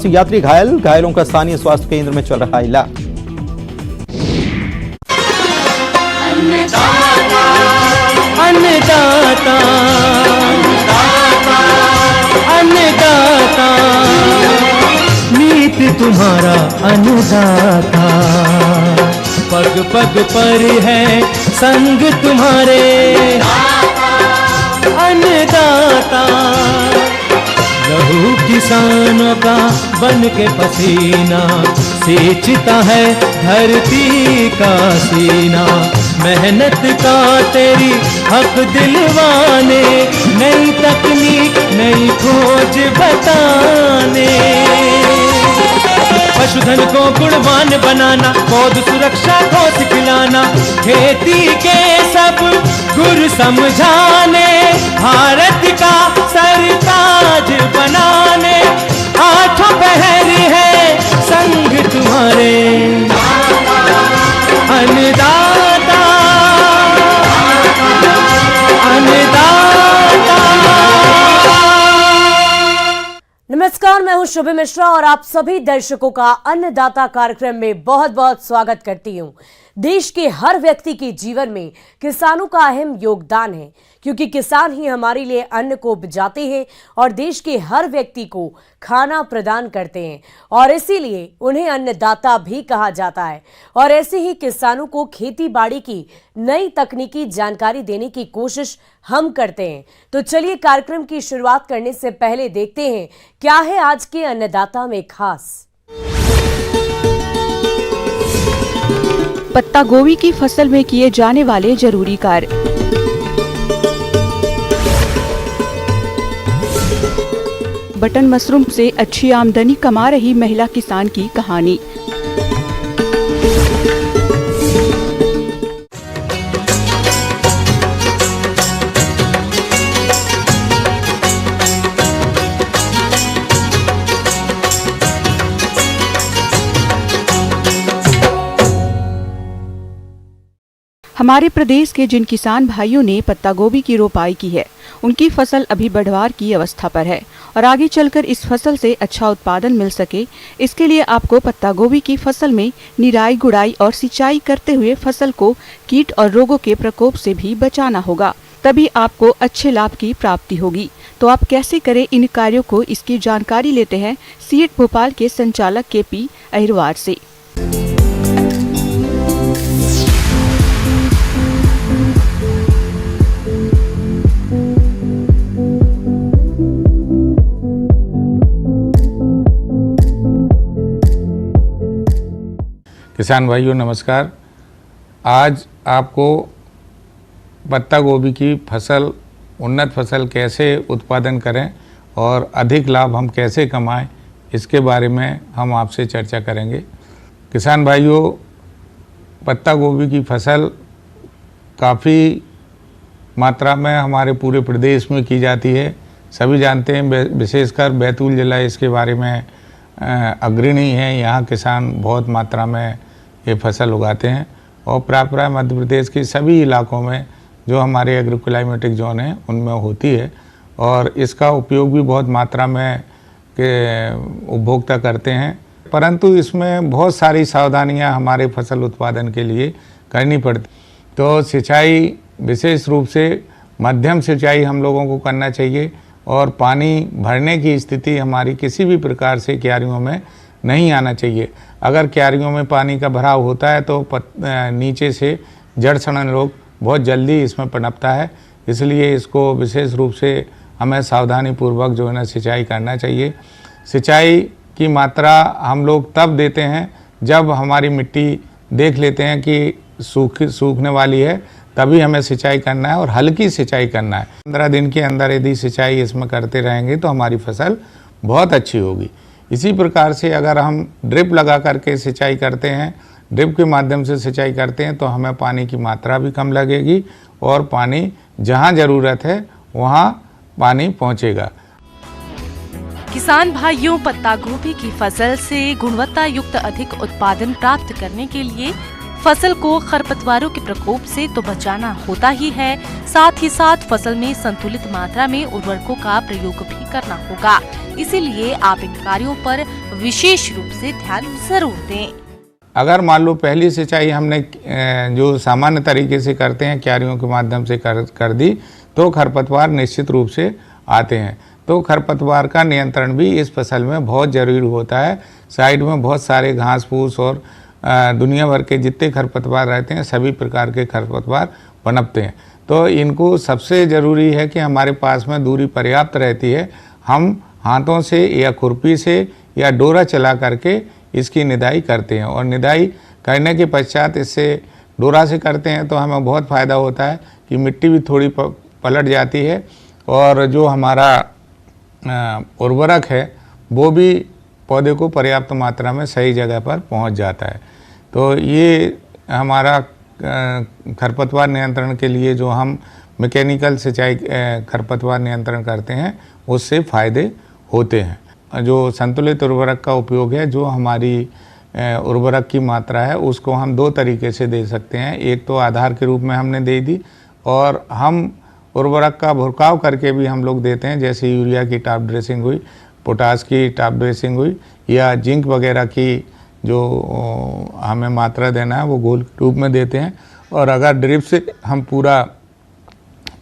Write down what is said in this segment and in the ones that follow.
यात्री घायलों का स्थानीय स्वास्थ्य केंद्र में चल रहा इलाज। अन्नदाता अन्नदाता नीत तुम्हारा अन्नदाता, पग पग पर है संग तुम्हारे अन्नदाता। लहू किसानों का बन के पसीना सींचता है धरती का सीना। मेहनत का तेरी हक दिलवाने, नई तकनीक नई खोज बताने। पशुधन को गुणवान बनाना, पौध सुरक्षा को सिखलाना, खेती के सब गुर समझाने, भारत का सरताज बनाने। आठों पहर है संग तुम्हारे अन्नदाता अन्नदाता। नमस्कार, मैं हूं शुभम मिश्रा और आप सभी दर्शकों का अन्नदाता कार्यक्रम में बहुत बहुत स्वागत करती हूं। देश के हर व्यक्ति के जीवन में किसानों का अहम योगदान है, क्योंकि किसान ही हमारे लिए अन्न को उपजाते हैं और देश के हर व्यक्ति को खाना प्रदान करते हैं, और इसीलिए उन्हें अन्नदाता भी कहा जाता है। और ऐसे ही किसानों को खेती बाड़ी की नई तकनीकी जानकारी देने की कोशिश हम करते हैं। तो चलिए कार्यक्रम की शुरुआत करने से पहले देखते हैं क्या है आज के अन्नदाता में खास। पत्ता गोभी की फसल में किए जाने वाले जरूरी कार्य। बटन मशरूम से अच्छी आमदनी कमा रही महिला किसान की कहानी। हमारे प्रदेश के जिन किसान भाइयों ने पत्ता गोभी की रोपाई की है, उनकी फसल अभी बढ़वार की अवस्था पर है और आगे चलकर इस फसल से अच्छा उत्पादन मिल सके, इसके लिए आपको पत्ता गोभी की फसल में निराई गुड़ाई और सिंचाई करते हुए फसल को कीट और रोगों के प्रकोप से भी बचाना होगा, तभी आपको अच्छे लाभ की प्राप्ति होगी। तो आप कैसे करें इन कार्यों को, इसकी जानकारी लेते हैं सीएट भोपाल के संचालक KP अहिरवार से। किसान भाइयों नमस्कार। आज आपको पत्ता गोभी की फसल, उन्नत फसल कैसे उत्पादन करें और अधिक लाभ हम कैसे कमाएं, इसके बारे में हम आपसे चर्चा करेंगे। किसान भाइयों, पत्ता गोभी की फसल काफ़ी मात्रा में हमारे पूरे प्रदेश में की जाती है। सभी जानते हैं, विशेषकर बैतूल जिला इसके बारे में अग्रणी है। यहाँ किसान बहुत मात्रा में ये फसल उगाते हैं और प्राय मध्य प्रदेश के सभी इलाकों में जो हमारे एग्रो क्लाइमेटिक जोन हैं उनमें होती है और इसका उपयोग भी बहुत मात्रा में उपभोक्ता करते हैं। परंतु इसमें बहुत सारी सावधानियां हमारे फसल उत्पादन के लिए करनी पड़ती। तो सिंचाई विशेष रूप से मध्यम सिंचाई हम लोगों को करना चाहिए और पानी भरने की स्थिति हमारी किसी भी प्रकार से क्यारियों में नहीं आना चाहिए। अगर क्यारियों में पानी का भराव होता है तो नीचे से जड़ सड़न रोग बहुत जल्दी इसमें पनपता है, इसलिए इसको विशेष रूप से हमें सावधानी पूर्वक जो है ना सिंचाई करना चाहिए। सिंचाई की मात्रा हम लोग तब देते हैं जब हमारी मिट्टी देख लेते हैं कि सूखने वाली है, तभी हमें सिंचाई करना है और हल्की सिंचाई करना है। 15 दिन के अंदर यदि सिंचाई इसमें करते रहेंगे तो हमारी फसल बहुत अच्छी होगी। इसी प्रकार से अगर हम ड्रिप लगा करके सिंचाई करते हैं, ड्रिप के माध्यम से सिंचाई करते हैं, तो हमें पानी की मात्रा भी कम लगेगी और पानी जहां ज़रूरत है वहां पानी पहुंचेगा। किसान भाइयों, पत्ता गोभी की फसल से गुणवत्ता युक्त अधिक उत्पादन प्राप्त करने के लिए फसल को खरपतवारों के प्रकोप से तो बचाना होता ही है, साथ ही साथ फसल में संतुलित मात्रा में उर्वरकों का प्रयोग भी करना होगा। इसीलिए आप इन कार्यों पर विशेष रूप से ध्यान जरूर दें। अगर मान लो पहली सिंचाई हमने जो सामान्य तरीके से करते हैं क्यारियों के माध्यम से कर दी तो खरपतवार निश्चित रूप से आते हैं। तो खरपतवार का नियंत्रण भी इस फसल में बहुत ज़रूरी होता है। साइड में बहुत सारे घास फूस और दुनिया भर के जितने खरपतवार रहते हैं सभी प्रकार के खरपतवार पनपते हैं। तो इनको सबसे ज़रूरी है कि हमारे पास में दूरी पर्याप्त रहती है। हम हाथों से या खुरपी से या डोरा चला करके इसकी निदाई करते हैं और निदाई करने के पश्चात इससे डोरा से करते हैं तो हमें बहुत फ़ायदा होता है कि मिट्टी भी थोड़ी पलट जाती है और जो हमारा उर्वरक है वो भी पौधे को पर्याप्त मात्रा में सही जगह पर पहुंच जाता है। तो ये हमारा खरपतवार नियंत्रण के लिए जो हम मैकेनिकल सिंचाई खरपतवार नियंत्रण करते हैं उससे फ़ायदे होते हैं। जो संतुलित उर्वरक का उपयोग है, जो हमारी उर्वरक की मात्रा है उसको हम दो तरीके से दे सकते हैं। एक तो आधार के रूप में हमने दे दी और हम उर्वरक का भुरकाव करके भी हम लोग देते हैं, जैसे यूरिया की टॉप ड्रेसिंग हुई, पोटास की टॉप ड्रेसिंग हुई या जिंक वगैरह की जो हमें मात्रा देना है वो घोल रूप में देते हैं। और अगर ड्रिप से हम पूरा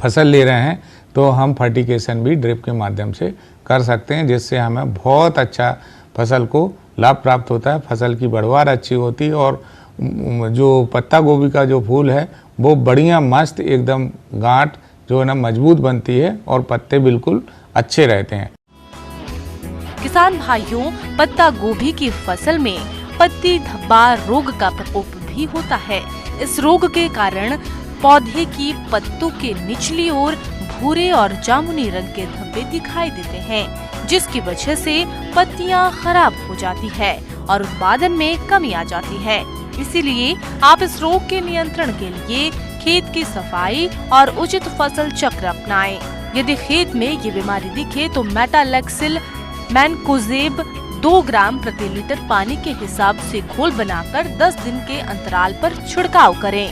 फसल ले रहे हैं तो हम फर्टिगेशन भी ड्रिप के माध्यम से कर सकते हैं, जिससे हमें बहुत अच्छा फसल को लाभ प्राप्त होता है। फसल की बढ़वार अच्छी होती है और जो पत्ता गोभी का जो फूल है वो बढ़िया मस्त एकदम गांठ जो है ना मजबूत बनती है और पत्ते बिल्कुल अच्छे रहते हैं। किसान भाइयों, पत्ता गोभी की फसल में पत्ती धब्बा रोग का प्रकोप भी होता है। इस रोग के कारण पौधे की पत्तों के निचली ओर भूरे और जामुनी रंग के धब्बे दिखाई देते हैं, जिसकी वजह से पत्तियां खराब हो जाती है और उत्पादन में कमी आ जाती है। इसीलिए आप इस रोग के नियंत्रण के लिए खेत की सफाई और उचित फसल चक्र अपनाएं। यदि खेत में ये बीमारी दिखे तो मेटालेक्सिल मैनकोजेब 2 ग्राम प्रति लीटर पानी के हिसाब से घोल बनाकर 10 दिन के अंतराल पर छिड़काव करें।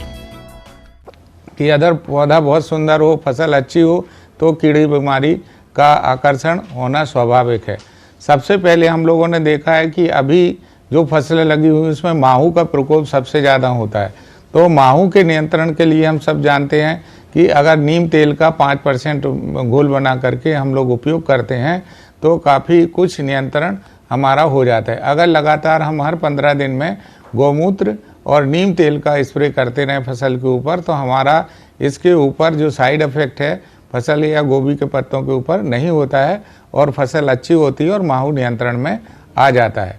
कि अगर पौधा बहुत सुंदर हो, फसल अच्छी हो तो कीड़ी बीमारी का आकर्षण होना स्वाभाविक है। सबसे पहले हम लोगों ने देखा है कि अभी जो फसलें लगी हुई उसमें माहू का प्रकोप सबसे ज़्यादा होता है। तो माहू के नियंत्रण के लिए हम सब जानते हैं कि अगर नीम तेल का 5% घोल बना करके हम लोग उपयोग करते हैं तो काफ़ी कुछ नियंत्रण हमारा हो जाता है। अगर लगातार हम हर 15 दिन में गौमूत्र और नीम तेल का स्प्रे करते रहें फसल के ऊपर तो हमारा इसके ऊपर जो साइड इफ़ेक्ट है फसल या गोभी के पत्तों के ऊपर नहीं होता है और फसल अच्छी होती है और माहू नियंत्रण में आ जाता है।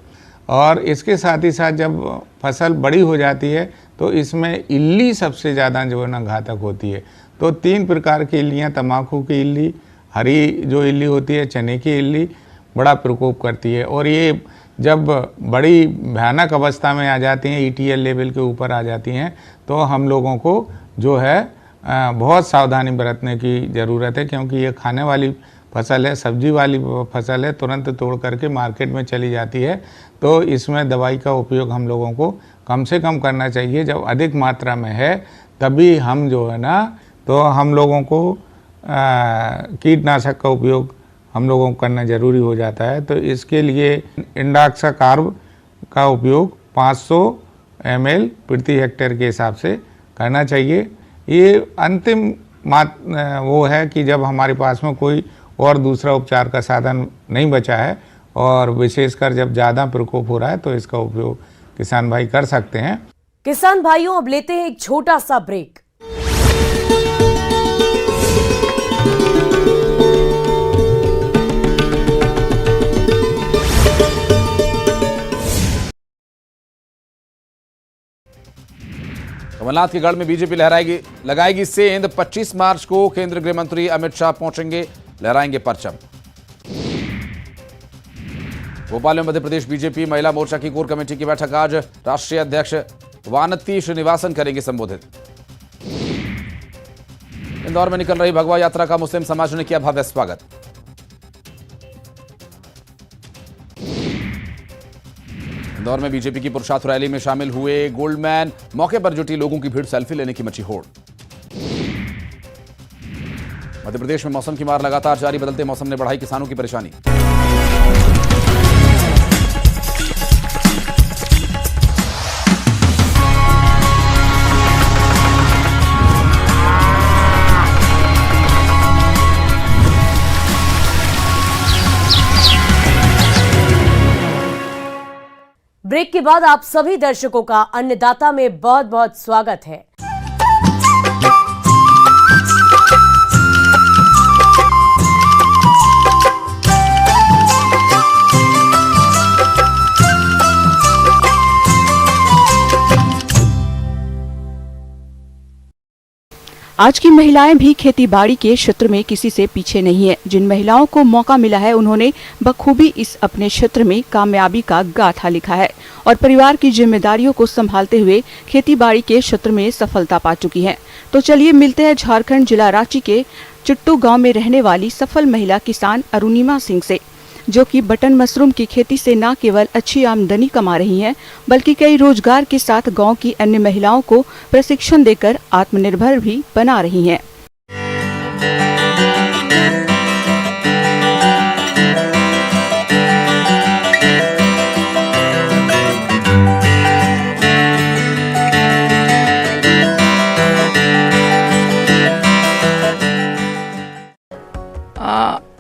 और इसके साथ ही साथ जब फसल बड़ी हो जाती है तो इसमें इल्ली सबसे ज़्यादा जो है ना घातक होती है। तो 3 प्रकार की इल्लियाँ, तम्बाकू की इल्ली, हरी जो इल्ली होती है, चने की इल्ली बड़ा प्रकोप करती है और ये जब बड़ी भयानक अवस्था में आ जाती हैं, ETL लेवल के ऊपर आ जाती हैं तो हम लोगों को जो है बहुत सावधानी बरतने की ज़रूरत है, क्योंकि ये खाने वाली फसल है, सब्जी वाली फसल है, तुरंत तोड़ करके मार्केट में चली जाती है। तो इसमें दवाई का उपयोग हम लोगों को कम से कम करना चाहिए। जब अधिक मात्रा में है तभी हम जो है ना तो हम लोगों को कीटनाशक का उपयोग हम लोगों को करना ज़रूरी हो जाता है। तो इसके लिए इंडाक्साकार्ब का उपयोग 500 ml प्रति हेक्टेयर के हिसाब से करना चाहिए। ये अंतिम वो है कि जब हमारे पास में कोई और दूसरा उपचार का साधन नहीं बचा है और विशेषकर जब ज़्यादा प्रकोप हो रहा है तो इसका उपयोग किसान भाई कर सकते हैं। किसान भाइयों, अब लेते हैं एक छोटा सा ब्रेक। कमलनाथ के गढ़ में बीजेपी लगाएगी सेंध। 25 मार्च को केंद्रीय गृह मंत्री अमित शाह पहुंचेंगे, लहराएंगे परचम। भोपाल में मध्य प्रदेश बीजेपी महिला मोर्चा की कोर कमेटी की बैठक आज। राष्ट्रीय अध्यक्ष वानती श्रीनिवासन करेंगे संबोधित। इंदौर में निकल रही भगवा यात्रा का मुस्लिम समाज ने किया भव्य स्वागत। इंदौर में बीजेपी की पुरुषार्थ रैली में शामिल हुए गोल्डमैन, मौके पर जुटी लोगों की भीड़, सेल्फी लेने की मची होड़। मध्य प्रदेश में मौसम की मार लगातार जारी, बदलते मौसम ने बढ़ाई किसानों की परेशानी। ब्रेक के बाद आप सभी दर्शकों का अन्नदाता में बहुत बहुत स्वागत है। आज की महिलाएं भी खेती बाड़ी के क्षेत्र में किसी से पीछे नहीं है। जिन महिलाओं को मौका मिला है उन्होंने बखूबी इस अपने क्षेत्र में कामयाबी का गाथा लिखा है और परिवार की जिम्मेदारियों को संभालते हुए खेती बाड़ी के क्षेत्र में सफलता पा चुकी हैं। तो चलिए मिलते हैं झारखंड जिला रांची के चिट्टू गांव में रहने वाली सफल महिला किसान अरुणिमा सिंह से, जो कि बटन मशरूम की खेती से न केवल अच्छी आमदनी कमा रही हैं, बल्कि कई रोजगार के साथ गांव की अन्य महिलाओं को प्रशिक्षण देकर आत्मनिर्भर भी बना रही हैं।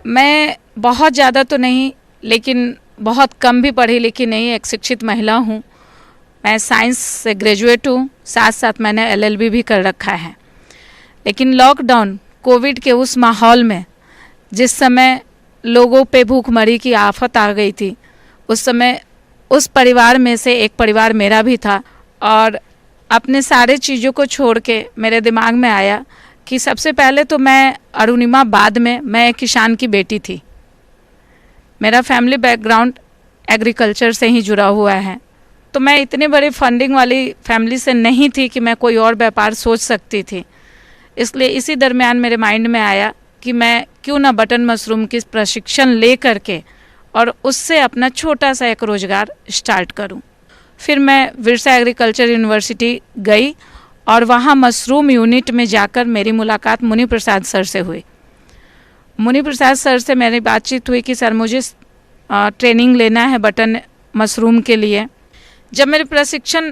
मैं बहुत ज़्यादा तो नहीं, लेकिन बहुत कम भी पढ़ी लिखी नहीं, एक शिक्षित महिला हूँ। मैं साइंस से ग्रेजुएट हूँ, साथ साथ मैंने LLB भी कर रखा है। लेकिन लॉकडाउन कोविड के उस माहौल में, जिस समय लोगों पे भूखमरी की आफत आ गई थी, उस समय उस परिवार में से एक परिवार मेरा भी था और अपने सारे चीज़ों को छोड़ के मेरे दिमाग में आया कि सबसे पहले तो मैं अरुणिमा, बाद में मैं एक किसान की बेटी थी। मेरा फैमिली बैकग्राउंड एग्रीकल्चर से ही जुड़ा हुआ है, तो मैं इतनी बड़ी फंडिंग वाली फैमिली से नहीं थी कि मैं कोई और व्यापार सोच सकती थी। इसलिए इसी दरमियान मेरे माइंड में आया कि मैं क्यों ना बटन मशरूम की प्रशिक्षण ले करके और उससे अपना छोटा सा एक रोज़गार स्टार्ट करूं। फिर मैं विरसा एग्रीकल्चर यूनिवर्सिटी गई और वहाँ मशरूम यूनिट में जाकर मेरी मुलाकात मुनि प्रसाद सर से हुई। मुनि प्रसाद सर से मेरी बातचीत हुई कि सर मुझे ट्रेनिंग लेना है बटन मशरूम के लिए। जब मेरी प्रशिक्षण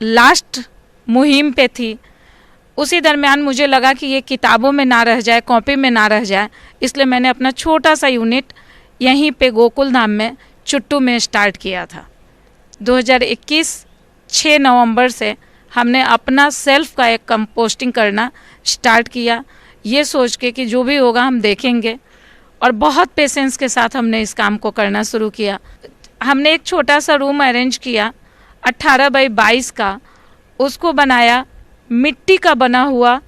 लास्ट मुहिम पे थी, उसी दरमियान मुझे लगा कि ये किताबों में ना रह जाए, कॉपी में ना रह जाए, इसलिए मैंने अपना छोटा सा यूनिट यहीं पे गोकुल धाम में चिट्टू में स्टार्ट किया था। 2021 6 नवंबर से हमने अपना सेल्फ का एक कंपोस्टिंग करना स्टार्ट किया, ये सोच के कि जो भी होगा हम देखेंगे, और बहुत पेशेंस के साथ हमने इस काम को करना शुरू किया। हमने एक छोटा सा रूम अरेंज किया 18 बाई 22 का, उसको बनाया, मिट्टी का बना हुआ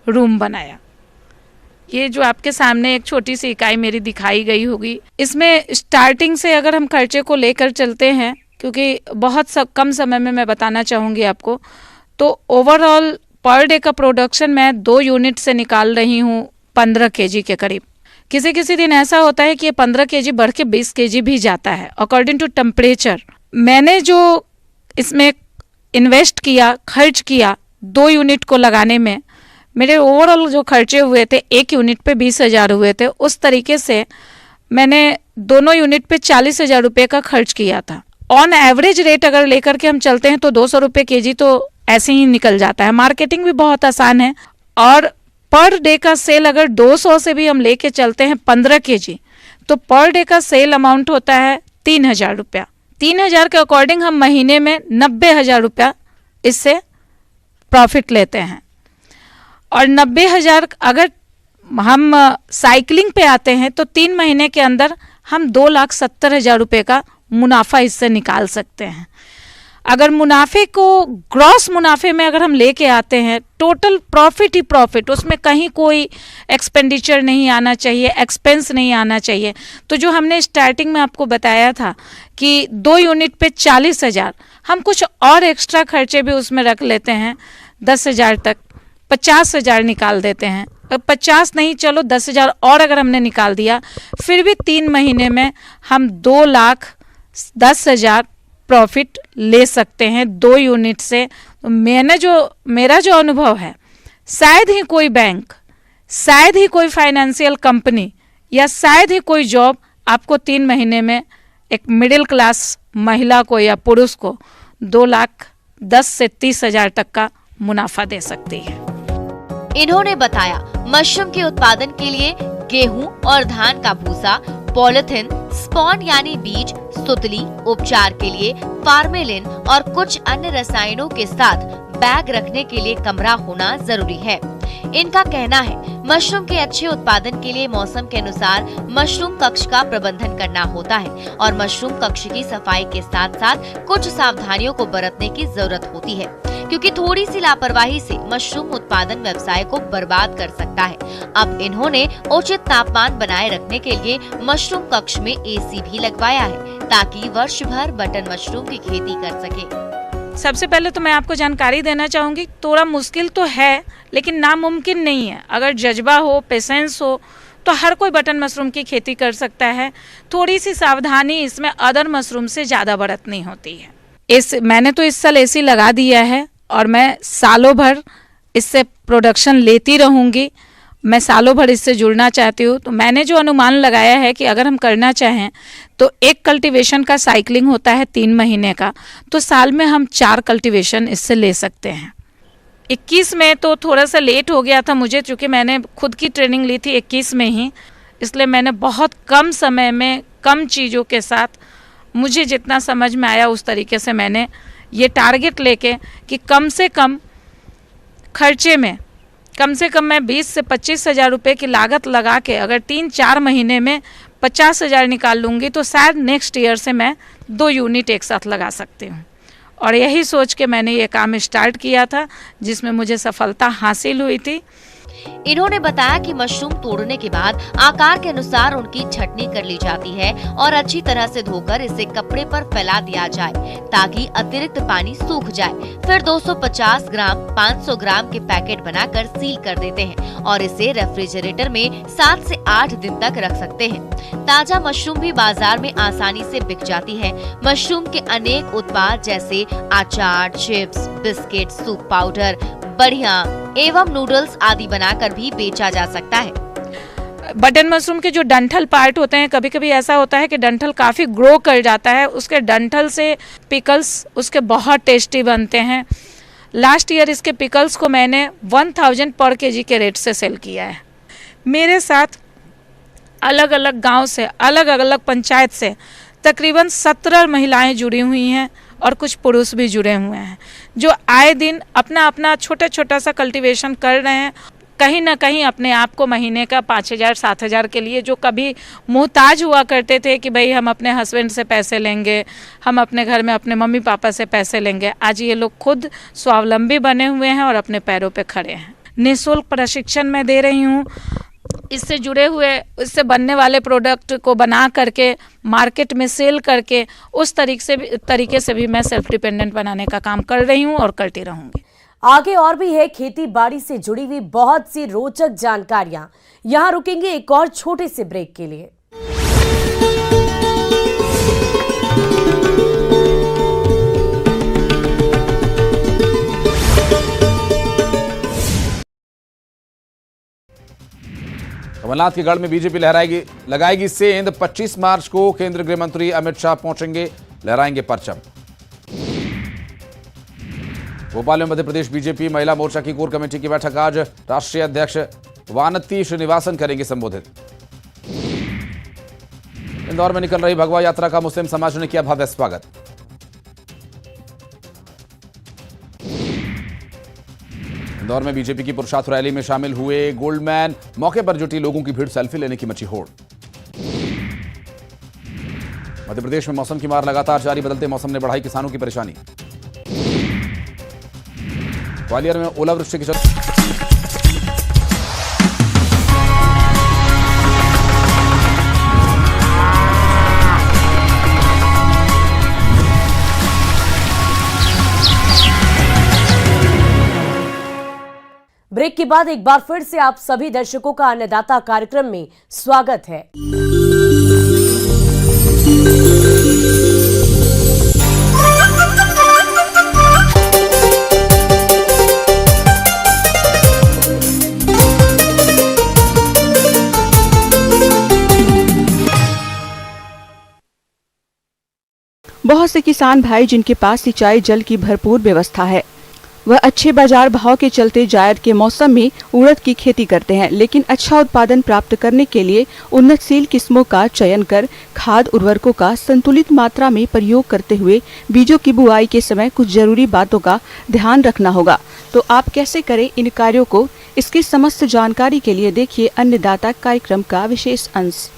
रूम बनाया। ये जो आपके सामने एक छोटी सी इकाई मेरी दिखाई गई होगी, इसमें स्टार्टिंग से अगर हम खर्चे को लेकर चलते हैं, क्योंकि बहुत कम समय में मैं बताना चाहूँगी आपको, तो ओवरऑल पर डे का प्रोडक्शन मैं 2 यूनिट से निकाल रही हूँ 15 kg के करीब। किसी किसी दिन ऐसा होता है कि ये 15 kg बढ़ के 20 kg भी जाता है अकॉर्डिंग टू टेम्परेचर। मैंने जो इसमें इन्वेस्ट किया, खर्च किया 2 यूनिट को लगाने में, मेरे ओवरऑल जो खर्चे हुए थे 1 यूनिट पे 20,000 हुए थे। उस तरीके से मैंने दोनों यूनिट पे 40,000 रुपये का खर्च किया था। ऑन एवरेज रेट अगर लेकर के हम चलते हैं तो 200 रुपये kg तो ऐसे ही निकल जाता है। मार्केटिंग भी बहुत आसान है, और पर डे का सेल अगर 200 से भी हम लेके चलते हैं 15 kg, तो पर डे का सेल अमाउंट होता है 3,000 रुपया। 3,000 के अकॉर्डिंग हम महीने में 90,000 रुपया इससे प्रॉफिट लेते हैं। और 90,000 अगर हम साइकिलिंग पे आते हैं तो 3 महीने के अंदर हम 2,70,000 रुपये का मुनाफा इससे निकाल सकते हैं। अगर मुनाफे को ग्रॉस मुनाफे में अगर हम लेके आते हैं, टोटल प्रॉफिट ही प्रॉफिट, उसमें कहीं कोई एक्सपेंडिचर नहीं आना चाहिए, एक्सपेंस नहीं आना चाहिए। तो जो हमने स्टार्टिंग में आपको बताया था कि 2 यूनिट पे 40,000, हम कुछ और एक्स्ट्रा खर्चे भी उसमें रख लेते हैं, 10,000 तक 50,000 निकाल देते हैं। 50 नहीं, चलो 10,000 और अगर हमने निकाल दिया, फिर भी 3 महीने में हम 2,10,000 प्रॉफिट ले सकते हैं 2 यूनिट से। तो मेरा जो अनुभव है, शायद ही कोई बैंक, शायद ही कोई फाइनेंशियल कंपनी या शायद ही कोई जॉब आपको 3 महीने में एक मिडिल क्लास महिला को या पुरुष को 2,10,000 से 30,000 तक का मुनाफा दे सकती है। इन्होंने बताया मशरूम के उत्पादन के लिए गेहूं और धान का भूसा, पॉलिथीन, स्पॉन यानी बीज, सुतली, उपचार के लिए फार्मेलिन और कुछ अन्य रसायनों के साथ बैग रखने के लिए कमरा होना जरूरी है। इनका कहना है मशरूम के अच्छे उत्पादन के लिए मौसम के अनुसार मशरूम कक्ष का प्रबंधन करना होता है और मशरूम कक्ष की सफाई के साथ साथ कुछ सावधानियों को बरतने की जरूरत होती है, क्योंकि थोड़ी सी लापरवाही से मशरूम उत्पादन व्यवसाय को बर्बाद कर सकता है। अब इन्होंने उचित तापमान बनाए रखने के लिए मशरूम कक्ष में AC भी लगवाया है, ताकि वर्ष भर बटन मशरूम की खेती कर सके। सबसे पहले तो मैं आपको जानकारी देना चाहूँगी, थोड़ा मुश्किल तो है लेकिन नामुमकिन नहीं है। अगर जज्बा हो, पेशेंस हो तो हर कोई बटन मशरूम की खेती कर सकता है। थोड़ी सी सावधानी इसमें अदर मशरूम से ज़्यादा बरतनी होती है। मैंने तो इस साल AC लगा दिया है और मैं सालों भर इससे प्रोडक्शन लेती रहूँगी। मैं सालों भर इससे जुड़ना चाहती हूँ। तो मैंने जो अनुमान लगाया है कि अगर हम करना चाहें तो एक कल्टीवेशन का साइकिलिंग होता है 3 महीने का, तो साल में हम 4 कल्टीवेशन इससे ले सकते हैं। 21 में तो थोड़ा सा लेट हो गया था मुझे, क्योंकि मैंने खुद की ट्रेनिंग ली थी 21 में ही, इसलिए मैंने बहुत कम समय में कम चीज़ों के साथ मुझे जितना समझ में आया उस तरीके से मैंने ये टारगेट लेके कि कम से कम खर्चे में कम से कम मैं 20 से 25,000 रुपये की लागत लगा के अगर 3-4 महीने में 50,000 निकाल लूँगी तो शायद नेक्स्ट ईयर से मैं 2 यूनिट एक साथ लगा सकती हूँ। और यही सोच के मैंने ये काम स्टार्ट किया था, जिसमें मुझे सफलता हासिल हुई थी। इन्होंने बताया कि मशरूम तोड़ने के बाद आकार के अनुसार उनकी छटनी कर ली जाती है और अच्छी तरह से धोकर इसे कपड़े पर फैला दिया जाए ताकि अतिरिक्त पानी सूख जाए। फिर 250 ग्राम 500 ग्राम के पैकेट बनाकर सील कर देते हैं और इसे रेफ्रिजरेटर में 7 से 8 दिन तक रख सकते हैं। ताजा मशरूम भी बाजार में आसानी से बिक जाती है। मशरूम के अनेक उत्पाद जैसे अचार, चिप्स, बिस्किट, सूप पाउडर, बढ़िया एवं नूडल्स आदि बनाकर भी बेचा जा सकता है। बटन मशरूम के जो डंठल पार्ट होते हैं, कभी कभी ऐसा होता है कि डंठल काफ़ी ग्रो कर जाता है, उसके डंठल से पिकल्स उसके बहुत टेस्टी बनते हैं। लास्ट ईयर इसके पिकल्स को मैंने 1000 पर kg के रेट से सेल किया है। मेरे साथ अलग अलग गांव से, अलग अलग पंचायत से तकरीबन 17 महिलाएं जुड़ी हुई हैं और कुछ पुरुष भी जुड़े हुए हैं, जो आए दिन अपना अपना छोटा सा कल्टीवेशन कर रहे हैं। कहीं ना कहीं अपने आप को महीने का 5,000-7,000 के लिए, जो कभी मोहताज हुआ करते थे कि भाई हम अपने हस्बैंड से पैसे लेंगे, हम अपने घर में अपने मम्मी पापा से पैसे लेंगे, आज ये लोग खुद स्वावलंबी बने हुए हैं और अपने पैरों पे खड़े हैं। निःशुल्क प्रशिक्षण मैं दे रही हूँ। इससे जुड़े हुए, इससे बनने वाले प्रोडक्ट को बना करके मार्केट में सेल करके उस तरीके से भी मैं सेल्फ डिपेंडेंट बनाने का काम कर रही हूँ और करती रहूँगी। आगे और भी है खेती बाड़ी से जुड़ी हुई बहुत सी रोचक जानकारियां। यहां रुकेंगे एक और छोटे से ब्रेक के लिए। कमलनाथ के गढ़ में बीजेपी लगाएगी सेंध। 25 मार्च को केंद्रीय गृह मंत्री अमित शाह पहुंचेंगे, लहराएंगे परचम। भोपाल में मध्य प्रदेश बीजेपी महिला मोर्चा की कोर कमेटी की बैठक आज राष्ट्रीय अध्यक्ष वानती श्रीनिवासन करेंगे संबोधित। इंदौर में निकल रही भगवा यात्रा का मुस्लिम समाज ने किया भव्य स्वागत। इंदौर में बीजेपी की पुरुषार्थ रैली में शामिल हुए गोल्डमैन, मौके पर जुटी लोगों की भीड़, सेल्फी लेने की मची होड़। मध्य प्रदेश में मौसम की मार लगातार जारी, बदलते मौसम ने बढ़ाई किसानों की परेशानी। ग्वालियर में ओलावृष्टि की ब्रेक के बाद एक बार फिर से आप सभी दर्शकों का अन्नदाता कार्यक्रम में स्वागत है। बहुत से किसान भाई जिनके पास सिंचाई जल की भरपूर व्यवस्था है, वह अच्छे बाजार भाव के चलते जायद के मौसम में उड़द की खेती करते हैं, लेकिन अच्छा उत्पादन प्राप्त करने के लिए उन्नतशील किस्मों का चयन कर खाद उर्वरकों का संतुलित मात्रा में प्रयोग करते हुए बीजों की बुआई के समय कुछ जरूरी बातों का ध्यान रखना होगा। तो आप कैसे करें इन कार्यों को, इसकी समस्त जानकारी के लिए देखिए अन्नदाता कार्यक्रम का विशेष अंश।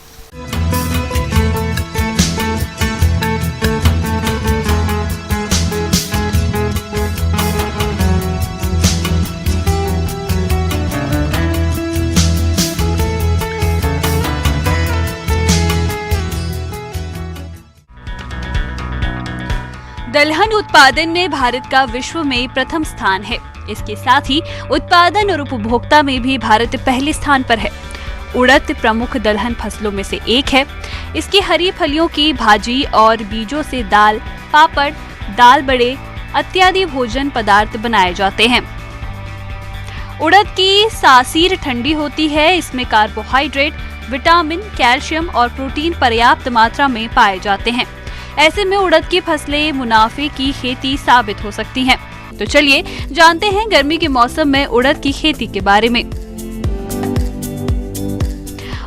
दलहन उत्पादन में भारत का विश्व में प्रथम स्थान है। इसके साथ ही उत्पादन और उपभोक्ता में भी भारत पहले स्थान पर है। उड़द प्रमुख दलहन फसलों में से एक है। इसकी हरी फलियों की भाजी और बीजों से दाल, पापड़, दाल बड़े इत्यादि भोजन पदार्थ बनाए जाते हैं। उड़द की सासीर ठंडी होती है। इसमें कार्बोहाइड्रेट, विटामिन, कैल्शियम और प्रोटीन पर्याप्त मात्रा में पाए जाते हैं। ऐसे में उड़द की फसलें मुनाफे की खेती साबित हो सकती हैं। तो चलिए जानते हैं गर्मी के मौसम में उड़द की खेती के बारे में।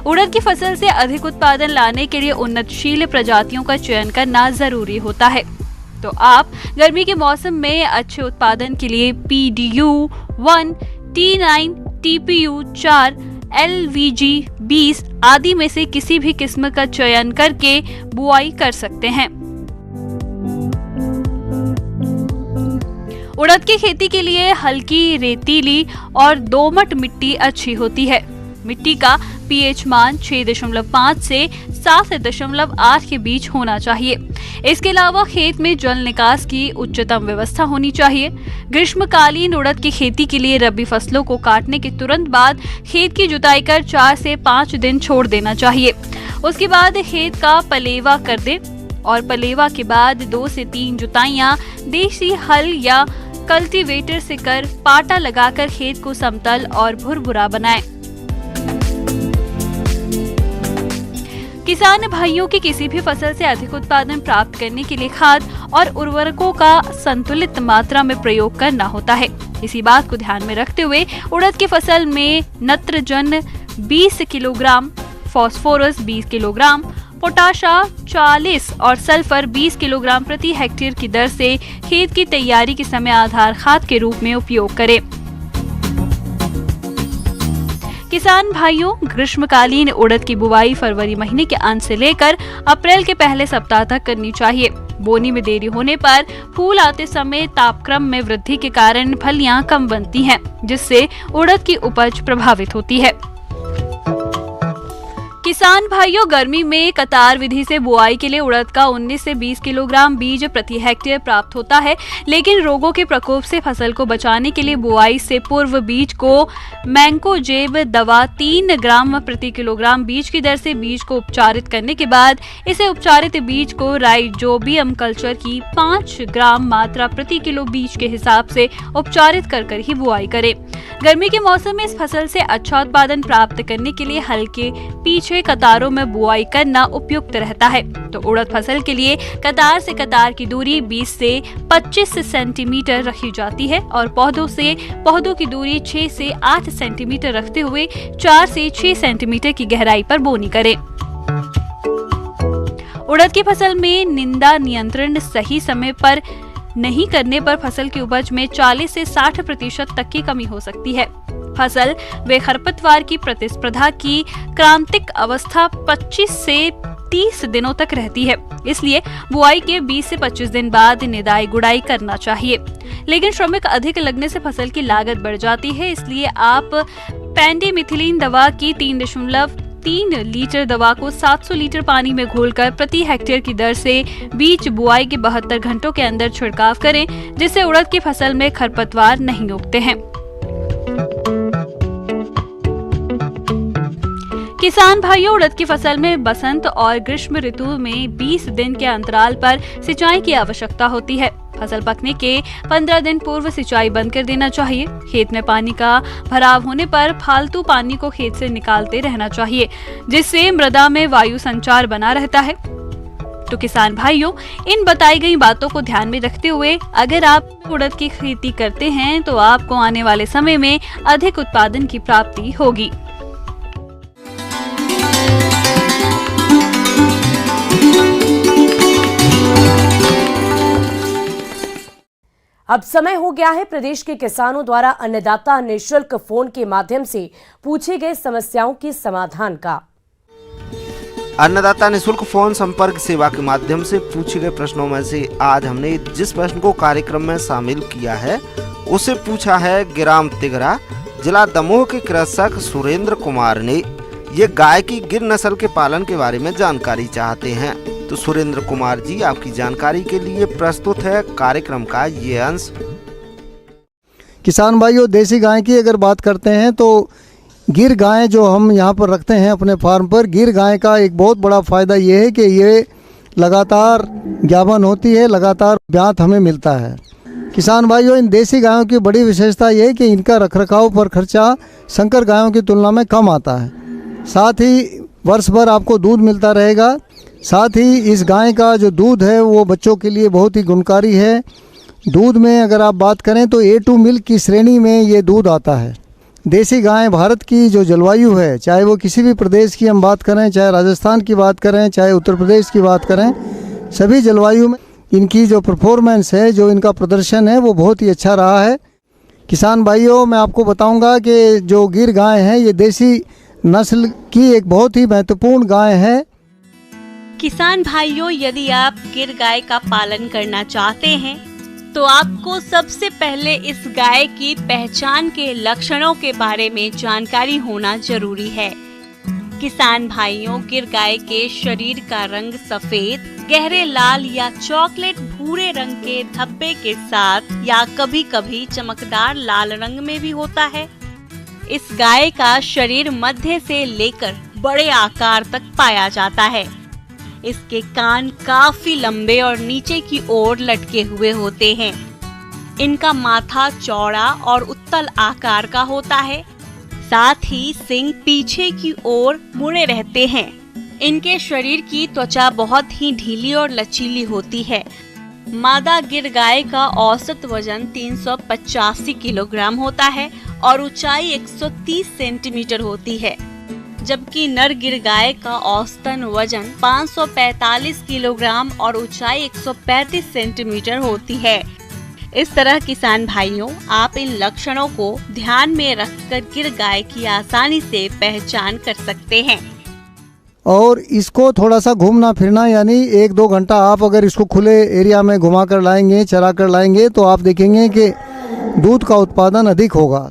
उड़द की फसल से अधिक उत्पादन लाने के लिए उन्नतशील प्रजातियों का चयन करना जरूरी होता है। तो आप गर्मी के मौसम में अच्छे उत्पादन के लिए PDU-1, T9, TPU-4, LVG 20 आदि में से किसी भी किस्म का चयन करके बुआई कर सकते हैं। उड़द की खेती के लिए हल्की रेतीली और दोमट मिट्टी अच्छी होती है। मिट्टी का pH मान 6.5 से 7.8 के बीच होना चाहिए। इसके अलावा खेत में जल निकास की उच्चतम व्यवस्था होनी चाहिए। ग्रीष्मकालीन उड़द की खेती के लिए रबी फसलों को काटने के तुरंत बाद खेत की जुताई कर 4 से 5 दिन छोड़ देना चाहिए। उसके बाद खेत का पलेवा कर दें और पलेवा के बाद 2 से 3 जुताइयां देसी हल या कल्टीवेटर से कर पाटा लगाकर खेत को समतल और भुरभुरा बनाएं। किसान भाइयों की किसी भी फसल से अधिक उत्पादन प्राप्त करने के लिए खाद और उर्वरकों का संतुलित मात्रा में प्रयोग करना होता है। इसी बात को ध्यान में रखते हुए उड़द की फसल में नत्रजन 20 किलोग्राम, फास्फोरस 20 किलोग्राम, पोटाशा 40 और सल्फर 20 किलोग्राम प्रति हेक्टेयर की दर से खेत की तैयारी के समय आधार खाद के रूप में उपयोग करें। किसान भाइयों, ग्रीष्मकालीन उड़द की बुवाई फरवरी महीने के अंत से लेकर अप्रैल के पहले सप्ताह तक करनी चाहिए। बोनी में देरी होने पर फूल आते समय तापक्रम में वृद्धि के कारण फलियां कम बनती हैं, जिससे उड़द की उपज प्रभावित होती है। किसान भाइयों, गर्मी में कतार विधि से बुआई के लिए उड़द का 19 से 20 किलोग्राम बीज प्रति हेक्टेयर प्राप्त होता है, लेकिन रोगों के प्रकोप से फसल को बचाने के लिए बुआई से पूर्व बीज को मैंकोजेब दवा 3 ग्राम प्रति किलोग्राम बीज की दर से बीज को उपचारित करने के बाद इसे उपचारित बीज को राइजोबियम कल्चर की 5 ग्राम मात्रा प्रति किलो बीज के हिसाब से उपचारित कर ही बुआई करें। गर्मी के मौसम में इस फसल से अच्छा उत्पादन प्राप्त करने के लिए हल्के पीछे कतारों में बुआई करना उपयुक्त रहता है। तो उड़द फसल के लिए कतार से कतार की दूरी 20 से 25 सेंटीमीटर रखी जाती है और पौधों की दूरी 6 से 8 सेंटीमीटर रखते हुए 4 से 6 सेंटीमीटर की गहराई पर बोनी करें। उड़द की फसल में निंदा नियंत्रण सही समय पर नहीं करने पर फसल की उपज में 40 से 60% तक की कमी हो सकती है। फसल व खरपतवार की प्रतिस्पर्धा की क्रांतिक अवस्था 25 से 30 दिनों तक रहती है, इसलिए बुआई के 20 से 25 दिन बाद निदाई गुड़ाई करना चाहिए। लेकिन श्रमिक अधिक लगने से फसल की लागत बढ़ जाती है, इसलिए आप पेंडिमिथिलिन दवा की 3.3 लीटर दवा को 700 लीटर पानी में घोलकर प्रति हेक्टेयर की दर से बीज बुआई के 72 घंटों के अंदर छिड़काव करें, जिससे उड़द की फसल में खरपतवार नहीं उगते हैं। किसान भाइयों, उड़द की फसल में बसंत और ग्रीष्म ऋतु में 20 दिन के अंतराल पर सिंचाई की आवश्यकता होती है। फसल पकने के 15 दिन पूर्व सिंचाई बंद कर देना चाहिए। खेत में पानी का भराव होने पर फालतू पानी को खेत से निकालते रहना चाहिए, जिससे मृदा में वायु संचार बना रहता है। तो किसान भाइयों, इन बताई गई बातों को ध्यान में रखते हुए अगर आप उड़द की खेती करते हैं तो आपको आने वाले समय में अधिक उत्पादन की प्राप्ति होगी। अब समय हो गया है प्रदेश के किसानों द्वारा अन्नदाता निःशुल्क फोन के माध्यम से पूछे गए समस्याओं के समाधान का। अन्नदाता निःशुल्क फोन संपर्क सेवा के माध्यम से पूछे गए प्रश्नों में से आज हमने जिस प्रश्न को कार्यक्रम में शामिल किया है उसे पूछा है ग्राम तिगरा, जिला दमोह के कृषक सुरेंद्र कुमार ने। ये गाय की गिर नस्ल के पालन के बारे में जानकारी चाहते हैं। तो सुरेंद्र कुमार जी, आपकी जानकारी के लिए प्रस्तुत है कार्यक्रम का ये अंश। किसान भाइयों, देसी गाय की अगर बात करते हैं तो गिर गाय जो हम यहाँ पर रखते हैं अपने फार्म पर, गिर गाय का एक बहुत बड़ा फ़ायदा ये है कि ये लगातार ज्ञापन होती है, लगातार ब्यात हमें मिलता है। किसान भाइयों, इन देसी गायों की बड़ी विशेषता ये है कि इनका रखरखाव पर खर्चा संकर गायों की तुलना में कम आता है। साथ ही वर्ष भर आपको दूध मिलता रहेगा। साथ ही इस गाय का जो दूध है वो बच्चों के लिए बहुत ही गुणकारी है। दूध में अगर आप बात करें तो A2 मिल्क की श्रेणी में ये दूध आता है। देसी गाय भारत की जो जलवायु है, चाहे वो किसी भी प्रदेश की हम बात करें, चाहे राजस्थान की बात करें, चाहे उत्तर प्रदेश की बात करें, सभी जलवायु में इनकी जो परफॉर्मेंस है, जो इनका प्रदर्शन है वो बहुत ही अच्छा रहा है। किसान भाइयों, मैं आपको बताऊंगा कि जो गिर गाय है ये देसी नस्ल की एक बहुत ही महत्वपूर्ण गाय है। किसान भाइयों, यदि आप गिर गाय का पालन करना चाहते हैं तो आपको सबसे पहले इस गाय की पहचान के लक्षणों के बारे में जानकारी होना जरूरी है। किसान भाइयों, गिर गाय के शरीर का रंग सफेद, गहरे लाल या चॉकलेट भूरे रंग के धब्बे के साथ या कभी कभी चमकदार लाल रंग में भी होता है। इस गाय का शरीर मध्य से लेकर बड़े आकार तक पाया जाता है। इसके कान काफी लंबे और नीचे की ओर लटके हुए होते हैं। इनका माथा चौड़ा और उत्तल आकार का होता है। साथ ही सींग पीछे की ओर मुड़े रहते हैं। इनके शरीर की त्वचा बहुत ही ढीली और लचीली होती है। मादा गिर गाय का औसत वजन 385 किलोग्राम होता है और ऊंचाई 130 सेंटीमीटर होती है, जबकि नर गिर गाय का औसतन वजन 545 किलोग्राम और ऊंचाई 135 सेंटीमीटर होती है। इस तरह किसान भाइयों, आप इन लक्षणों को ध्यान में रखकर गिर गाय की आसानी से पहचान कर सकते हैं। और इसको थोड़ा सा घूमना फिरना, यानी 1-2 घंटा आप अगर इसको खुले एरिया में घुमा कर लाएंगे, चरा कर लाएंगे, तो आप देखेंगे कि दूध का उत्पादन अधिक होगा।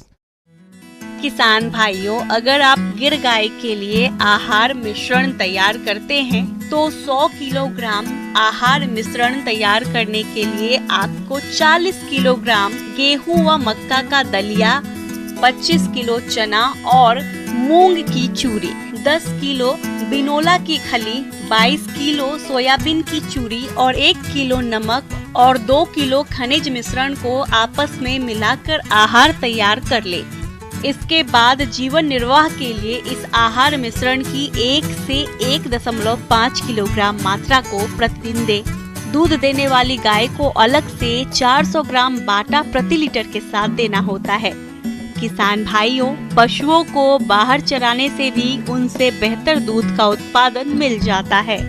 किसान भाइयों, अगर आप गिर गाय के लिए आहार मिश्रण तैयार करते हैं तो 100 किलोग्राम आहार मिश्रण तैयार करने के लिए आपको 40 किलोग्राम गेहूं व मक्का का दलिया, 25 किलो चना और मूंग की चूरी, 10 किलो बिनोला की खली, 22 किलो सोयाबीन की चूरी और 1 किलो नमक और 2 किलो खनिज मिश्रण को आपस में मिलाकर आहार तैयार कर ले। इसके बाद जीवन निर्वाह के लिए इस आहार मिश्रण की 1 से 1.5 किलोग्राम मात्रा को प्रतिदिन दे। दूध देने वाली गाय को अलग से 400 ग्राम बाटा प्रति लीटर के साथ देना होता है। किसान भाइयों, पशुओं को बाहर चराने से भी उनसे बेहतर दूध का उत्पादन मिल जाता है।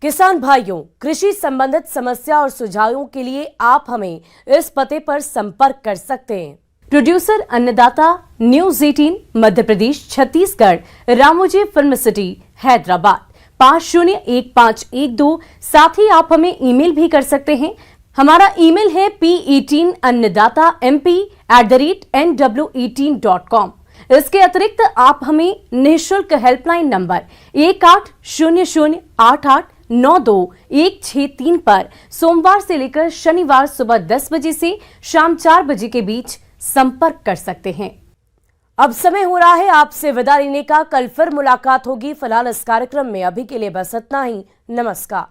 किसान भाइयों, कृषि संबंधित समस्या और सुझावों के लिए आप हमें इस पते पर संपर्क कर सकते हैं। प्रोड्यूसर अन्नदाता, news 18 Madhya Pradesh Chhattisgarh, Ramoji film city Hyderabad 501512। साथ ही आप हमें ईमेल भी कर सकते हैं। हमारा ईमेल है p18annadatamp@nw18.com। इसके अतिरिक्त आप हमें निःशुल्क हेल्पलाइन नंबर 180088926163 पर सोमवार से लेकर शनिवार सुबह 10 बजे से शाम 4 बजे के बीच संपर्क कर सकते हैं। अब समय हो रहा है आपसे विदा लेने का। कल फिर मुलाकात होगी। फिलहाल इस कार्यक्रम में अभी के लिए बस इतना ही। नमस्कार।